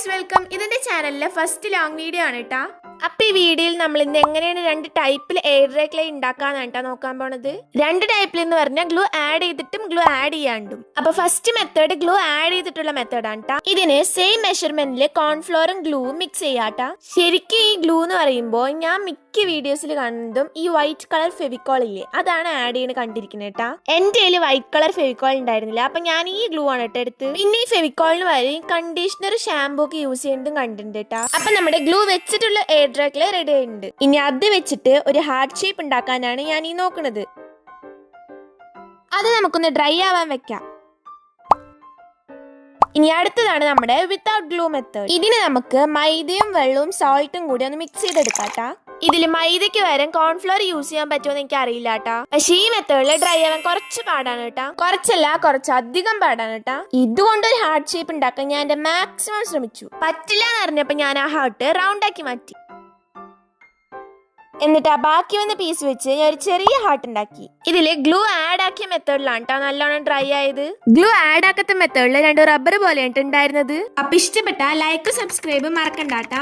Guys welcome. ഇതിന്റെ ചാനലിലെ first long video ആണ് കേട്ടാ. അപ്പൊ ഈ വീഡിയോയിൽ നമ്മൾ ഇന്ന് എങ്ങനെയാണ് രണ്ട് ടൈപ്പിൽ എയർ ഡ്രൈ ക്ലേ ഉണ്ടാക്കാന്നാണ് നോക്കാൻ പോണത്. രണ്ട് ടൈപ്പിൽ എന്ന് പറഞ്ഞാൽ ഗ്ലൂ ആഡ് ചെയ്തിട്ടും ഗ്ലൂ ആഡ് ചെയ്യാണ്ടും. അപ്പൊ ഫസ്റ്റ് മെത്തേഡ് ഗ്ലൂ ആഡ് ചെയ്തിട്ടുള്ള മെത്തേഡാണ് ട്ടാ. ഇതിന് സെയിം മെഷർമെന്റില് കോൺഫ്ലോറും ഗ്ലൂവും മിക്സ് ചെയ്യാട്ടാ. ശരിക്കും ഈ ഗ്ലൂ എന്ന് പറയുമ്പോൾ ഞാൻ മിക്ക വീഡിയോസിൽ കാണുന്നതും ഈ വൈറ്റ് കളർ ഫെവിക്കോൾ ഇല്ലേ, അതാണ് ആഡ് ചെയ്യുന്നത് കണ്ടിരിക്കുന്നത് കേട്ടാ. എന്റെ കയ്യിൽ വൈറ്റ് കളർ ഫെവിക്കോൾ ഉണ്ടായിരുന്നില്ല, അപ്പൊ ഞാൻ ഈ ഗ്ലൂ ആണ് കേട്ടോ എടുത്ത്. പിന്നെ ഈ ഫെവിക്കോളിന് വരെ കണ്ടീഷണർ ഷാമ്പൂ ഒക്കെ യൂസ് ചെയ്യുന്നതും കണ്ടിട്ടുണ്ട് കേട്ടാ. അപ്പൊ നമ്മുടെ ഗ്ലൂ വെച്ചിട്ടുള്ള എയർ ഡ്രൈ ക്ലേ റെഡി ആയിട്ടുണ്ട്. ഇനി അത് വെച്ചിട്ട് ഒരു ഹാർട്ട് ഷേപ്പ് ഉണ്ടാക്കാനാണ് ഞാൻ ഈ നോക്കുന്നത്. അത് നമുക്കൊന്ന് ഡ്രൈ ആവാൻ വെക്കാം. ഇനി അടുത്തതാണ് നമ്മുടെ വിത്തൗട്ട് ഗ്ലൂ മെത്തേഡ്. ഇതിന് നമുക്ക് മൈദയും വെള്ളവും സോൾട്ടും കൂടി ഒന്ന് മിക്സ് ചെയ്തെടുക്കാട്ടാ. ഇതില് മൈദയ്ക്ക് വരാൻ കോൺഫ്ലോർ യൂസ് ചെയ്യാൻ പറ്റുമെന്ന് എനിക്ക് അറിയില്ല കേട്ടാ. പക്ഷെ ഈ മെത്തേഡില് ഡ്രൈ ആവാൻ കുറച്ച് പാടാണ് കേട്ടാ. കുറച്ചല്ല, കുറച്ചധികം പാടാണ് കേട്ടാ. ഇതുകൊണ്ടൊരു ഹാർട്ട് ഷേപ്പ് ഉണ്ടാക്കാൻ ഞാൻ എന്റെ മാക്സിമം ശ്രമിച്ചു. പറ്റില്ല എന്ന് അറിഞ്ഞപ്പോ ഞാൻ ആ ഹാർട്ട് റൗണ്ട് ആക്കി മാറ്റി. എന്നിട്ട് ആ ബാക്കി വന്ന പീസ് വെച്ച് ഞാൻ ഒരു ചെറിയ ഹാർട്ട് ഉണ്ടാക്കി. ഇതില് ഗ്ലൂ ആഡ് ആക്കിയ മെത്തേഡിലാണ് ട്ടാ നല്ലോണം ഡ്രൈ ആയത്. ഗ്ലൂ ആഡ് ആക്കാത്ത മെത്തേഡില് രണ്ട് റബ്ബർ പോലെയാണ് ഉണ്ടായിരുന്നത്. അപ്പൊ ഇഷ്ടപ്പെട്ട ലൈക്ക് സബ്സ്ക്രൈബ് മറക്കണ്ടാട്ടാ.